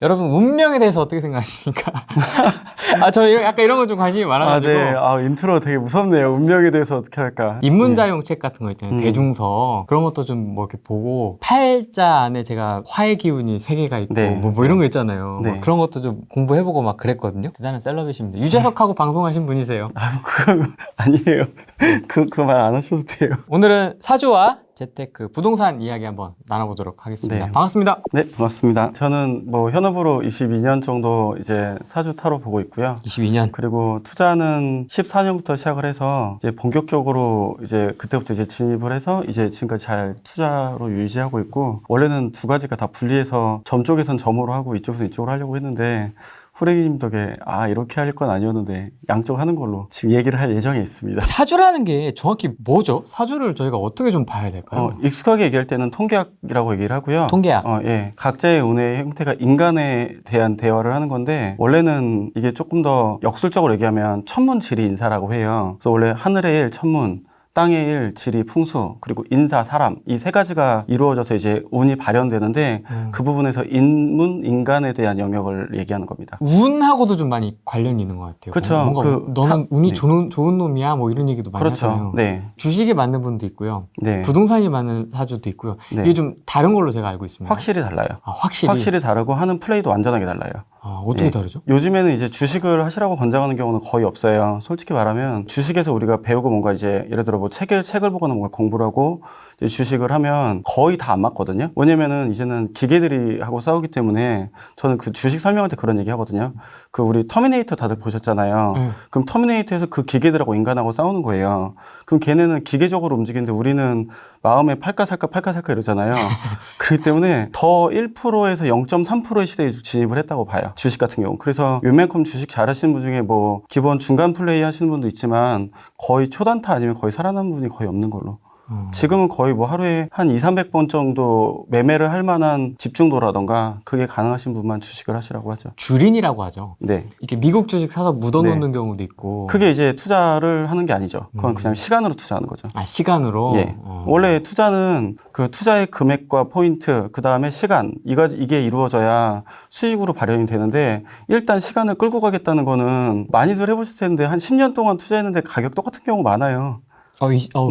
여러분 운명에 대해서 어떻게 생각하십니까? 저 약간 이런 거 좀 관심이 많아가지고. 네. 인트로 되게 무섭네요. 운명에 대해서 어떻게 할까. 입문자용 책 같은 거 있잖아요. 대중서. 그런 것도 좀 뭐 이렇게 보고, 팔자 안에 제가 화의 기운이 3개가 있고, 네. 뭐 이런 거 있잖아요. 네. 막 그런 것도 좀 공부해보고 막 그랬거든요. 대단한 셀럽이십니다. 유재석하고 방송하신 분이세요. 그건 아니에요. 그 말 안 하셔도 돼요. 오늘은 사주와 재테크, 부동산 이야기 한번 나눠보도록 하겠습니다. 네. 반갑습니다. 네, 반갑습니다. 저는 뭐 현업으로 22년 정도 이제 사주 타로 보고 있고요. 22년. 그리고 투자는 14년부터 시작을 해서 이제 본격적으로 이제 그때부터 이제 진입을 해서 이제 지금까지 잘 투자로 유지하고 있고, 원래는 두 가지가 다 분리해서 점 쪽에선 점으로 하고 이쪽에서 이쪽으로 하려고 했는데 후레기님 덕에 이렇게 할 건 아니었는데 양쪽 하는 걸로 지금 얘기를 할 예정에 있습니다. 사주라는 게 정확히 뭐죠? 사주를 저희가 어떻게 좀 봐야 될까요? 익숙하게 얘기할 때는 통계학이라고 얘기를 하고요. 통계학. 예. 각자의 운의 형태가 인간에 대한 대화를 하는 건데, 원래는 이게 조금 더 역술적으로 얘기하면 천문지리 인사라고 해요. 그래서 원래 하늘의 일 천문, 땅의 일, 지리, 풍수, 그리고 인사, 사람, 이 3가지가 이루어져서 이제 운이 발현되는데, 그 부분에서 인문, 인간에 대한 영역을 얘기하는 겁니다. 운하고도 좀 많이 관련이 있는 것 같아요. 그렇죠. 뭔가 너는 운이 네. 좋은 놈이야, 뭐 이런 얘기도 많이 그렇죠. 하잖아요. 네. 주식에 맞는 분도 있고요. 네. 부동산이 맞는 사주도 있고요. 네. 이게 좀 다른 걸로 제가 알고 있습니다. 확실히 달라요. 확실히 다르고 하는 플레이도 완전하게 달라요. 어떻게 예. 다르죠? 요즘에는 이제 주식을 하시라고 권장하는 경우는 거의 없어요. 솔직히 말하면 주식에서 우리가 배우고 뭔가 이제 예를 들어 뭐 책을 보거나 뭔가 공부를 하고 이제 주식을 하면 거의 다 안 맞거든요. 왜냐면은 이제는 기계들이 하고 싸우기 때문에, 저는 그 주식 설명할 때 그런 얘기 하거든요. 그 우리 터미네이터 다들 보셨잖아요. 그럼 터미네이터에서 그 기계들하고 인간하고 싸우는 거예요. 그럼 걔네는 기계적으로 움직이는데 우리는 마음에 팔까 살까 이러잖아요. 그렇기 때문에 더 1%에서 0.3%의 시대에 진입을 했다고 봐요. 주식 같은 경우. 그래서 웬만큼 주식 잘하시는 분 중에 뭐 기본 중간 플레이 하시는 분도 있지만 거의 초단타 아니면 거의 살아남은 분이 거의 없는 걸로. 지금은 거의 뭐 하루에 한 200~300번 정도 매매를 할 만한 집중도라던가 그게 가능하신 분만 주식을 하시라고 하죠. 주린이라고 하죠. 네. 이렇게 미국 주식 사서 묻어놓는 경우도 있고. 그게 이제 투자를 하는 게 아니죠. 그건 그냥 시간으로 투자하는 거죠. 시간으로? 예. 원래 투자는 그 투자의 금액과 포인트, 그 다음에 시간, 이게 이루어져야 수익으로 발현이 되는데, 일단 시간을 끌고 가겠다는 거는 많이들 해보실 텐데 한 10년 동안 투자했는데 가격 똑같은 경우 많아요.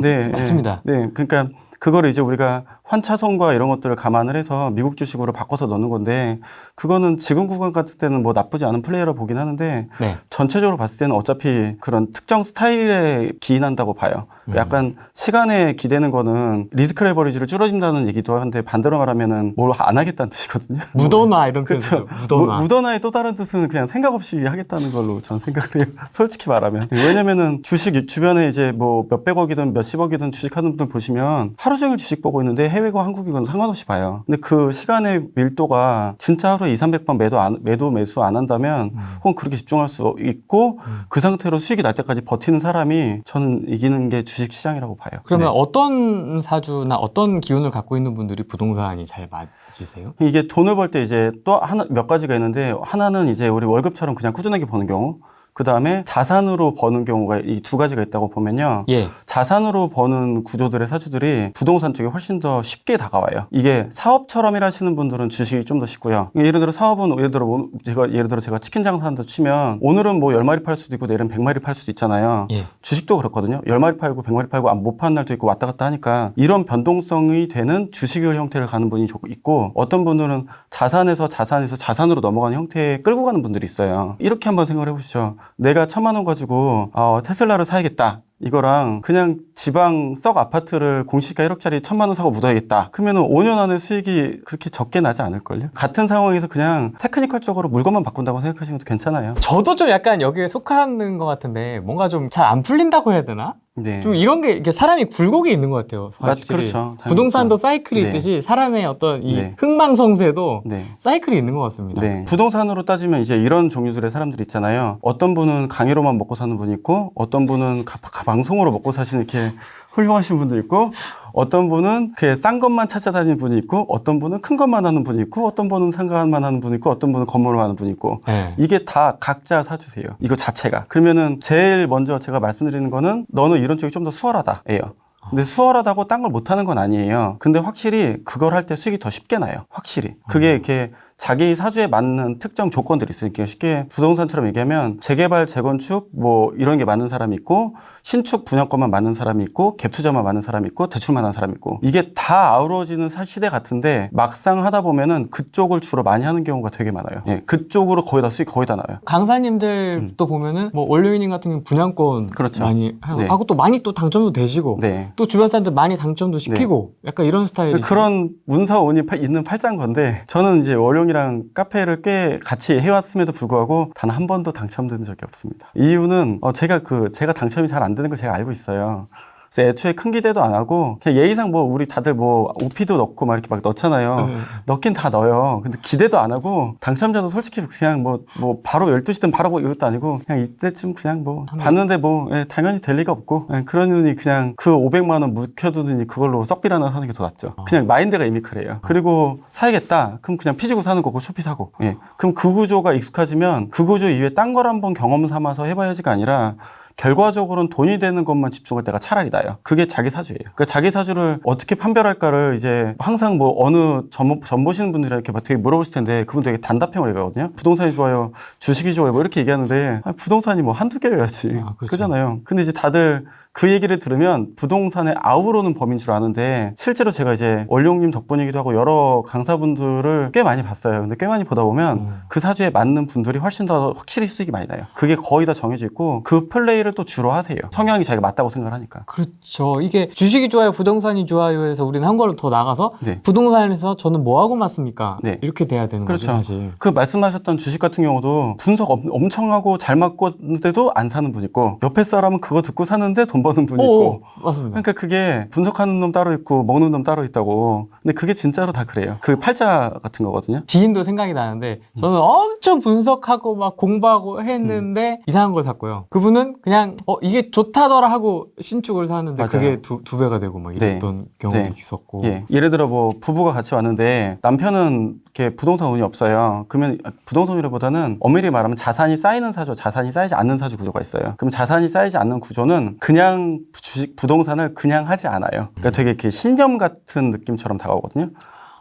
네, 맞습니다. 네, 그러니까 그거를 이제 우리가 환차손과 이런 것들을 감안을 해서 미국 주식으로 바꿔서 넣는 건데, 그거는 지금 구간 같은 때는 뭐 나쁘지 않은 플레이어라 보긴 하는데, 네. 전체적으로 봤을 때는 어차피 그런 특정 스타일에 기인한다고 봐요. 그러니까 약간 시간에 기대는 거는 리스크 레버리지를 줄여준다는 얘기도 하는데, 반대로 말하면은 뭘 안 하겠다는 뜻이거든요. 묻어놔 이런 그렇죠. 표현이죠. 묻어놔의 또 다른 뜻은 그냥 생각 없이 하겠다는 걸로 저는 생각을 해요. 솔직히 말하면. 왜냐면은 주식 주변에 이제 뭐 몇백억이든 몇십억이든 주식하는 분들 보시면 하루 종일 주식 보고 있는데 해외고 한국이건 상관없이 봐요. 근데 그 시간의 밀도가 진짜 하루에 200~300번 매수 안 한다면 혹은 그렇게 집중할 수 있고 그 상태로 수익이 날 때까지 버티는 사람이 저는 이기는 게 주식 시장이라고 봐요. 그러면 어떤 사주나 어떤 기운을 갖고 있는 분들이 부동산이 잘 맞으세요? 이게 돈을 벌 때 이제 또 몇 가지가 있는데, 하나는 이제 우리 월급처럼 그냥 꾸준하게 버는 경우, 그 다음에 자산으로 버는 경우가 이 2가지가 있다고 보면요. 예. 자산으로 버는 구조들의 사주들이 부동산 쪽에 훨씬 더 쉽게 다가와요. 이게 사업처럼 일하시는 분들은 주식이 좀 더 쉽고요. 예를 들어 사업은 예를 들어 제가 치킨 장사한다 치면 오늘은 뭐 10마리 팔 수도 있고 내일은 100마리 팔 수도 있잖아요. 예. 주식도 그렇거든요. 10마리 팔고 100마리 팔고 못 파는 날도 있고 왔다 갔다 하니까 이런 변동성이 되는 주식의 형태를 가는 분이 있고, 어떤 분들은 자산에서 자산으로 넘어가는 형태에 끌고 가는 분들이 있어요. 이렇게 한번 생각을 해보시죠. 내가 1,000만 원 가지고 테슬라를 사야겠다. 이거랑 그냥 지방 썩 아파트를 공시가 1억짜리 1,000만 원 사고 묻어야겠다. 그러면은 5년 안에 수익이 그렇게 적게 나지 않을걸요? 같은 상황에서 그냥 테크니컬적으로 물건만 바꾼다고 생각하시면 괜찮아요. 저도 좀 약간 여기에 속하는 것 같은데, 뭔가 좀 잘 안 풀린다고 해야 되나? 네. 좀 이런 게 이렇게 사람이 굴곡이 있는 것 같아요. 그렇죠. 부동산도 사이클이 네. 있듯이 사람의 어떤 이 네. 흥망성쇠도 네. 사이클이 있는 것 같습니다. 네. 부동산으로 따지면 이제 이런 종류들의 사람들이 있잖아요. 어떤 분은 강의로만 먹고 사는 분이 있고, 어떤 분은 방송으로 먹고 사시는 이렇게 훌륭하신 분도 있고, 어떤 분은 그 싼 것만 찾아다니는 분이 있고, 어떤 분은 큰 것만 하는 분이 있고, 어떤 분은 상가만 하는 분이 있고, 어떤 분은 건물을 하는 분이 있고, 네. 이게 다 각자 사주세요. 이거 자체가. 그러면은 제일 먼저 제가 말씀드리는 거는, 너는 이런 쪽이 좀 더 수월하다예요. 근데 수월하다고 딴 걸 못하는 건 아니에요. 근데 확실히 그걸 할 때 수익이 더 쉽게 나요. 확실히. 그게 이렇게 자기 사주에 맞는 특정 조건들이 있으니까 쉽게 부동산처럼 얘기하면 재개발, 재건축 뭐 이런 게 맞는 사람이 있고 신축 분양권만 맞는 사람이 있고 갭 투자만 맞는 사람이 있고 대출만 하는 사람이 있고 이게 다 아우러지는 시대 같은데 막상 하다 보면은 그쪽을 주로 많이 하는 경우가 되게 많아요. 예, 그쪽으로 거의 다 수익 거의 다 나와요. 강사님들도 보면은 뭐 원료인님 같은 경우는 분양권 그렇죠. 많이 하고, 네. 하고 또 많이 또 당첨도 되시고 네. 또 주변 사람들 많이 당첨도 시키고 약간 이런 스타일이 그런 문서운이 있는 팔자인 건데 저는 이제 월용이랑 카페를 꽤 같이 해왔음에도 불구하고 단 한 번도 당첨된 적이 없습니다. 이유는 제가 당첨이 잘 안 되는 걸 제가 알고 있어요. 그래서 애초에 큰 기대도 안 하고 그냥 예의상 뭐 우리 다들 뭐 OP도 넣고 막 이렇게 막 넣잖아요. 넣긴 다 넣어요. 근데 기대도 안 하고 당첨자도 솔직히 그냥 뭐 바로 12시든 바로 뭐 이것도 아니고 그냥 이때쯤 그냥 뭐 봤는데 뭐 당연히 될 리가 없고 그러느니 그냥 그 500만 원 묵혀두느니 그걸로 썩비를 하나 사는 게 더 낫죠. 그냥 마인드가 이미 그래요. 그리고 사야겠다. 그럼 그냥 피 주고 사는 거고 쇼피 사고. 그럼 그 구조가 익숙해지면 그 구조 이외에 딴 걸 한번 경험 삼아서 해봐야지가 아니라 결과적으로는 돈이 되는 것만 집중할 때가 차라리 나요. 그게 자기 사주예요. 그러니까 자기 사주를 어떻게 판별할까를 이제 항상 뭐 어느 점 보시는 분들이 이렇게 막 되게 물어보실 텐데 그분 되게 단답형을 얘기하거든요. 부동산이 좋아요, 주식이 좋아요, 뭐 이렇게 얘기하는데 부동산이 뭐 한두 개여야지. 그렇죠. 그잖아요. 근데 이제 다들 그 얘기를 들으면 부동산에 아우르는 범인 줄 아는데 실제로 제가 이제 원룡님 덕분이기도 하고 여러 강사분들을 꽤 많이 봤어요. 근데 꽤 많이 보다 보면 그 사주에 맞는 분들이 훨씬 더 확실히 수익이 많이 나요. 그게 거의 다 정해져 있고 그 플레이를 또 주로 하세요. 성향이 자기가 맞다고 생각을 하니까. 그렇죠. 이게 주식이 좋아요, 부동산이 좋아요 해서 우리는 한 걸음 더 나가서 네. 부동산에서 저는 뭐 하고 맞습니까? 네. 이렇게 돼야 되는 그렇죠. 거죠, 사실. 그 말씀하셨던 주식 같은 경우도 분석 엄청 하고 잘 맞고는데도 안 사는 분 있고 옆에 사람은 그거 듣고 사는데 돈 버는 분 있고. 맞습니다. 그러니까 그게 분석하는 놈 따로 있고 먹는 놈 따로 있다고. 근데 그게 진짜로 다 그래요. 그 팔자 같은 거거든요. 지인도 생각이 나는데 저는 엄청 분석하고 막 공부하고 했는데 이상한 걸 샀고요. 그분은 그냥 이게 좋다더라 하고 신축을 샀는데 맞아요. 그게 두 배가 되고 막 이랬던 경우도 네. 있었고. 예를 들어 뭐 부부가 같이 왔는데 남편은 이렇게 부동산 운이 없어요. 그러면 부동산 운이보다는 엄밀히 말하면 자산이 쌓이는 사주, 자산이 쌓이지 않는 사주 구조가 있어요. 그럼 자산이 쌓이지 않는 구조는 그냥 주식 부동산을 그냥 하지 않아요. 그러니까 되게 이렇게 신념 같은 느낌처럼 다가오거든요.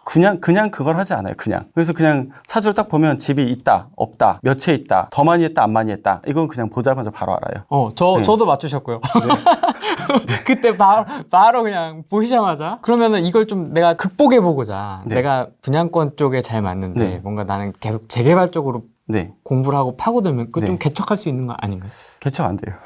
그냥 그걸 하지 않아요. 그래서 그냥 사주를 딱 보면 집이 있다, 없다, 몇 채 있다, 더 많이 했다, 안 많이 했다. 이건 그냥 보자마자 바로 알아요. 저도 맞추셨고요. 그때 바로 그냥 보시자마자 그러면은 이걸 좀 내가 극복해 보고자 내가 분양권 쪽에 잘 맞는데 뭔가 나는 계속 재개발 쪽으로 공부를 하고 파고들면 그 좀 개척할 수 있는 거 아닌가요? 개척 안 돼요.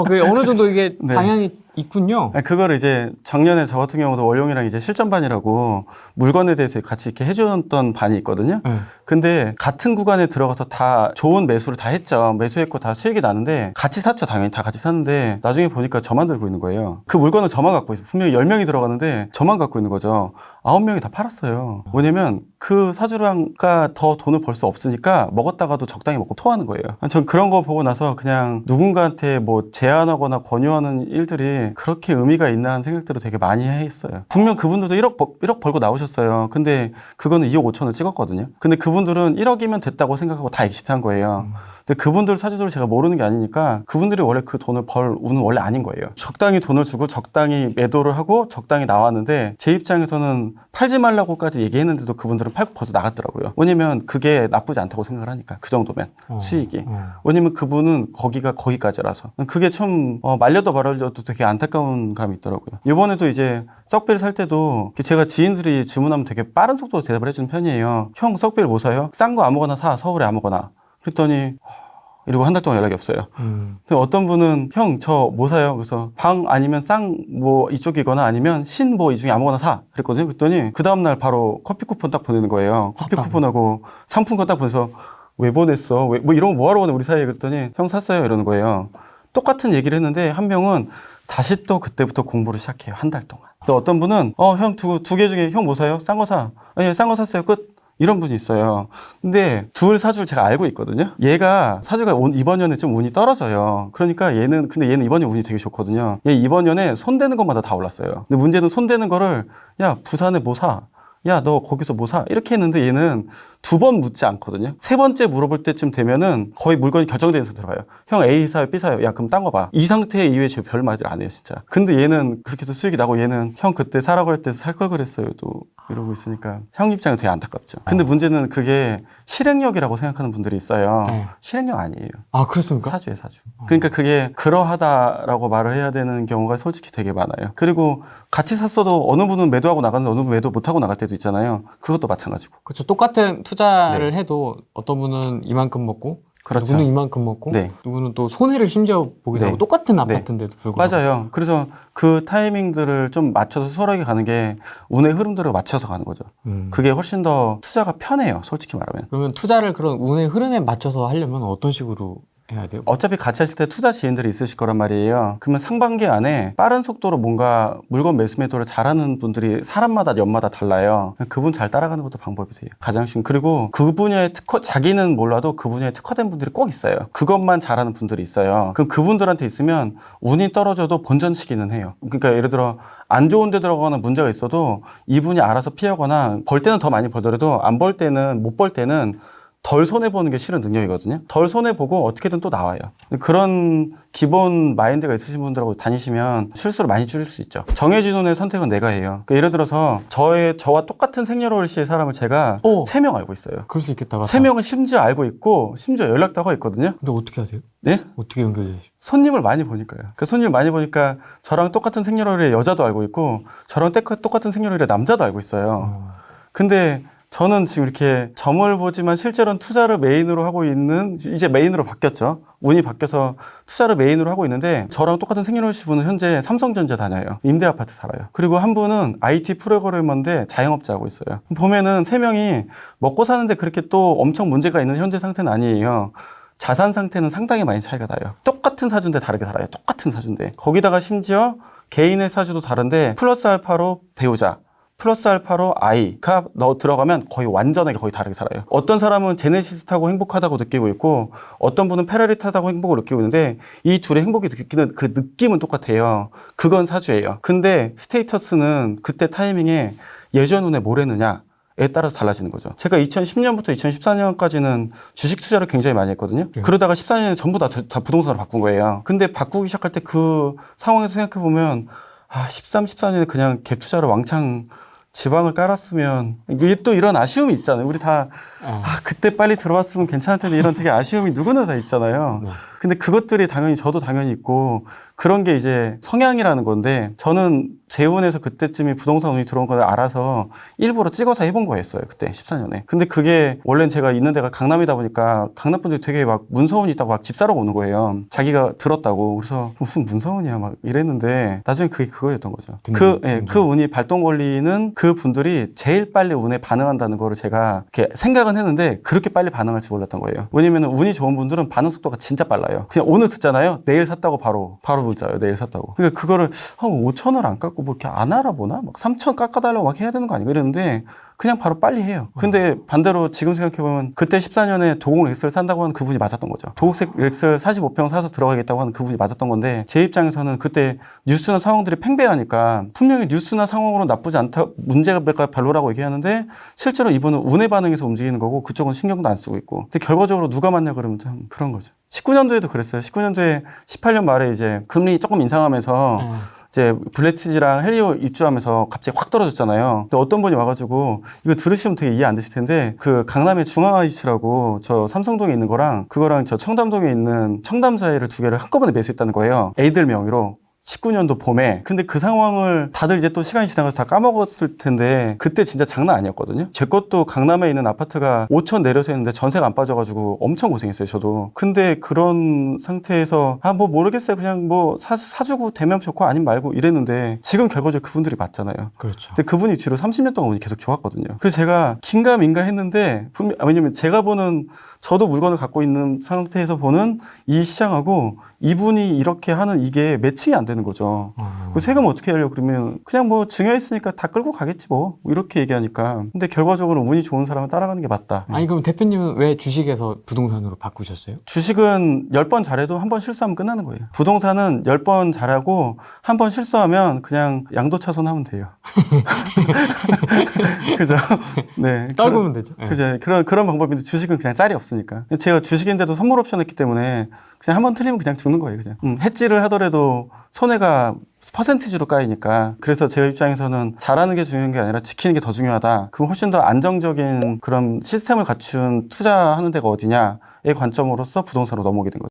그 어느 정도 이게 방향이 있군요. 그거를 이제 작년에 저 같은 경우도 월용이랑 이제 실전반이라고 물건에 대해서 같이 이렇게 해주던 반이 있거든요. 근데 같은 구간에 들어가서 다 좋은 매수를 다 했죠. 매수했고 다 수익이 나는데 같이 샀죠. 당연히 다 같이 샀는데 나중에 보니까 저만 들고 있는 거예요. 그 물건을 저만 갖고 있어요. 분명히 10명이 들어가는데 저만 갖고 있는 거죠. 9명이 다 팔았어요. 왜냐면 그 사주랑가 더 돈을 벌 수 없으니까 먹었다가도 적당히 먹고 토하는 거예요. 전 그런 거 보고 나서 그냥 누군가한테 뭐 제안하거나 권유하는 일들이 그렇게 의미가 있나 하는 생각들을 되게 많이 했어요. 분명 그분들도 1억 벌고 나오셨어요. 근데 그거는 2억 5천을 찍었거든요. 근데 그분들은 1억이면 됐다고 생각하고 다 엑시트한 거예요. 근데 그분들 사주들을 제가 모르는 게 아니니까 그분들이 원래 그 돈을 벌 운은 원래 아닌 거예요. 적당히 돈을 주고 적당히 매도를 하고 적당히 나왔는데 제 입장에서는 팔지 말라고까지 얘기했는데도 그분들은 팔고 벌써 나갔더라고요. 왜냐면 그게 나쁘지 않다고 생각을 하니까 그 정도면 수익이. 왜냐면 그분은 거기가 거기까지라서 그게 좀 말려도 말려도 되게 안타까운 감이 있더라고요. 이번에도 이제 썩비를 살 때도 제가 지인들이 질문하면 되게 빠른 속도로 대답을 해주는 편이에요. 형 썩비를 뭐 사요? 싼 거 아무거나 사. 서울에 아무거나. 그랬더니 이러고 한 달 동안 연락이 없어요. 근데 어떤 분은 형 저 뭐 사요? 그래서 방 아니면 쌍 뭐 이쪽이거나 아니면 신 뭐 이 중에 아무거나 사. 그랬거든요. 그랬더니 그 다음날 바로 커피 쿠폰 딱 보내는 거예요. 커피 쿠폰하고 상품권 딱 보내서 왜 보냈어? 뭐 이런 거 뭐하러 보내 우리 사이에. 그랬더니 형 샀어요 이러는 거예요. 똑같은 얘기를 했는데 한 명은 다시 또 그때부터 공부를 시작해요. 한 달 동안. 또 어떤 분은 형 두 개 중에 형 뭐 사요? 싼 거 사. 예, 싼 거 샀어요. 끝. 이런 분이 있어요. 근데 둘 사주를 제가 알고 있거든요. 얘가 사주가 이번 년에 좀 운이 떨어져요. 그러니까 얘는 이번 년 운이 되게 좋거든요. 얘 이번 년에 손대는 것마다 다 올랐어요. 근데 문제는 손대는 거를 야 부산에 뭐 사? 야 너 거기서 뭐 사? 이렇게 했는데 얘는 2번 묻지 않거든요. 3번째 물어볼 때쯤 되면은 거의 물건이 결정된 상태로 가요. 형 A 사요, B 사요. 야 그럼 딴 거 봐. 이 상태 이후에 제가 별 말을 안 해요, 진짜. 근데 얘는 그렇게 해서 수익이 나고 얘는 형 그때 사라고 할 때 살 걸 그랬어요. 또 이러고 있으니까 형 입장에 되게 안타깝죠. 근데 문제는 그게 실행력이라고 생각하는 분들이 있어요. 네. 실행력 아니에요. 아, 그렇습니까? 사주예요, 사주. 그러니까 그게 그러하다라고 말을 해야 되는 경우가 솔직히 되게 많아요. 그리고 같이 샀어도 어느 분은 매도하고 나가는데 어느 분은 매도 못하고 나갈 때도 있잖아요. 그것도 마찬가지고. 그렇죠. 똑같은 투자를 해도 어떤 분은 이만큼 먹고 그렇죠. 누구는 이만큼 먹고 네. 누구는 또 손해를 심지어 보기도 네. 하고 똑같은 아파트인데도 불구하고. 맞아요. 그래서 그 타이밍들을 좀 맞춰서 수월하게 가는 게 운의 흐름들을 맞춰서 가는 거죠. 그게 훨씬 더 투자가 편해요. 솔직히 말하면. 그러면 투자를 그런 운의 흐름에 맞춰서 하려면 어떤 식으로 해야 돼요? 어차피 같이 하실 때 투자 지인들이 있으실 거란 말이에요. 그러면 상반기 안에 빠른 속도로 뭔가 물건 매수 매도를 잘하는 분들이 사람마다 연마다 달라요. 그분 잘 따라가는 것도 방법이세요. 가장 쉬운. 그리고 그 분야에 자기는 몰라도 그 분야에 특화된 분들이 꼭 있어요. 그것만 잘하는 분들이 있어요. 그럼 그분들한테 있으면 운이 떨어져도 본전치기는 해요. 그러니까 예를 들어 안 좋은 데 들어가거나 문제가 있어도 이분이 알아서 피하거나 벌 때는 더 많이 벌더라도 안 벌 때는 못 벌 때는 덜 손해보는 게 실은 능력이거든요. 덜 손해보고 어떻게든 또 나와요. 그런 기본 마인드가 있으신 분들하고 다니시면 실수를 많이 줄일 수 있죠. 정해진 운의 선택은 내가 해요. 그러니까 예를 들어서 저와 똑같은 생년월일시의 사람을 제가 3명 알고 있어요. 그럴 수 있겠다. 맞다. 3명은 심지어 알고 있고 심지어 연락도 하고 있거든요. 근데 어떻게 하세요? 네? 어떻게 연결되시죠? 손님을 많이 보니까요. 그 손님을 많이 보니까 저랑 똑같은 생년월일의 여자도 알고 있고 저랑 똑같은 생년월일의 남자도 알고 있어요. 근데 저는 지금 이렇게 점을 보지만 실제로는 투자를 메인으로 하고 있는, 이제 메인으로 바뀌었죠. 운이 바뀌어서 투자를 메인으로 하고 있는데 저랑 똑같은 생년월일 분은 현재 삼성전자 다녀요. 임대아파트 살아요. 그리고 한 분은 IT 프로그래머인데 자영업자 하고 있어요. 보면은 3명이 먹고 사는데 그렇게 또 엄청 문제가 있는 현재 상태는 아니에요. 자산 상태는 상당히 많이 차이가 나요. 똑같은 사주인데 다르게 살아요. 똑같은 사주인데. 거기다가 심지어 개인의 사주도 다른데 플러스 알파로 배우자, 플러스 알파로 아이가 들어가면 거의 완전하게 거의 다르게 살아요. 어떤 사람은 제네시스 타고 행복하다고 느끼고 있고 어떤 분은 페라리 타다고 행복을 느끼고 있는데 이 둘의 행복이 느끼는 그 느낌은 똑같아요. 그건 사주예요. 근데 스테이터스는 그때 타이밍에 예전 운에 뭘 했느냐 에 따라서 달라지는 거죠. 제가 2010년부터 2014년까지는 주식 투자를 굉장히 많이 했거든요. 그러다가 14년에 전부 다 부동산으로 바꾼 거예요. 근데 바꾸기 시작할 때 그 상황에서 생각해보면 13, 14년에 그냥 갭 투자를 왕창 지방을 깔았으면 이게 또 이런 아쉬움이 있잖아요. 우리 다 그때 빨리 들어왔으면 괜찮을 텐데 이런 되게 아쉬움이 누구나 다 있잖아요. 근데 그것들이 당연히 저도 당연히 있고 그런 게 이제 성향이라는 건데 저는 재운에서 그때쯤이 부동산 운이 들어온 걸 알아서 일부러 찍어서 해본 거였어요. 그때 14년에. 근데 그게 원래는 제가 있는 데가 강남이다 보니까 강남 분들이 되게 막 문서운이 있다고 막 집 사러 오는 거예요. 자기가 들었다고. 그래서 무슨 문서운이야 막 이랬는데 나중에 그게 그거였던 거죠. 그 운이 발동 권리는 그 분들이 제일 빨리 운에 반응한다는 거를 제가 이렇게 생각은 했는데 그렇게 빨리 반응할지 몰랐던 거예요. 왜냐면 운이 좋은 분들은 반응 속도가 진짜 빨라요. 그냥 오늘 듣잖아요. 내일 샀다고 바로 문자요. 내일 샀다고. 그러니까 그거를 5,000원 안 깎고 뭐 이렇게 안 알아보나? 막 3,000 깎아달라고 막 해야 되는 거 아닌가 이랬는데 그냥 바로 빨리 해요. 근데 반대로 지금 생각해보면 그때 14년에 도공 렉스를 산다고 하는 그분이 맞았던 거죠. 도곡색 렉스를 45평 사서 들어가겠다고 하는 그분이 맞았던 건데 제 입장에서는 그때 뉴스나 상황들이 팽배하니까 분명히 뉴스나 상황으로 나쁘지 않다, 문제가 별로라고 얘기하는데 실제로 이분은 운의 반응에서 움직이는 거고 그쪽은 신경도 안 쓰고 있고. 근데 결과적으로 누가 맞냐 그러면 참 그런 거죠. 19년도에도 그랬어요. 19년도에 18년 말에 이제 금리 조금 인상하면서 이제 블레티지랑 헬리오 입주하면서 갑자기 확 떨어졌잖아요. 근데 어떤 분이 와가지고 이거 들으시면 되게 이해 안 되실 텐데 그 강남의 중앙아이치라고 저 삼성동에 있는 거랑 그거랑 저 청담동에 있는 청담자이를 2개를 한꺼번에 매수했다는 거예요. 애들 명의로. 19년도 봄에. 근데 그 상황을 다들 이제 또 시간이 지나가서 다 까먹었을 텐데 그때 진짜 장난 아니었거든요. 제 것도 강남에 있는 아파트가 5천 내려서 했는데 전세가 안 빠져가지고 엄청 고생했어요, 저도. 근데 그런 상태에서 뭐 모르겠어요. 그냥 뭐 사주고 되면 좋고 아니면 말고 이랬는데 지금 결과적으로 그분들이 맞잖아요. 그렇죠. 근데 그분이 뒤로 30년 동안 운이 계속 좋았거든요. 그래서 제가 긴가민가 했는데 왜냐면 제가 보는 저도 물건을 갖고 있는 상태에서 보는 이 시장하고 이분이 이렇게 하는 이게 매칭이 안 되는 되는 거죠. 그 세금 어떻게 하려고 그러면 그냥 뭐 증여했으니까 다 끌고 가겠지 뭐 이렇게 얘기하니까. 근데 결과적으로 운이 좋은 사람을 따라가는 게 맞다. 아니 그럼 대표님은 왜 주식에서 부동산으로 바꾸셨어요? 주식은 10번 잘해도 한 번 실수하면 끝나는 거예요. 부동산은 10번 잘하고 한 번 실수하면 그냥 양도차손 하면 돼요. 그죠? 네. 떨구면 되죠. 그죠? 그런 방법인데 주식은 그냥 짤이 없으니까. 제가 주식인데도 선물 옵션 했기 때문에 그냥 한 번 틀리면 그냥 죽는 거예요. 그냥. 해지를 하더라도 손해가 퍼센티지로 까이니까. 그래서 제 입장에서는 잘하는 게 중요한 게 아니라 지키는 게 더 중요하다. 그럼 훨씬 더 안정적인 그런 시스템을 갖춘 투자하는 데가 어디냐의 관점으로서 부동산으로 넘어오게 된 거죠.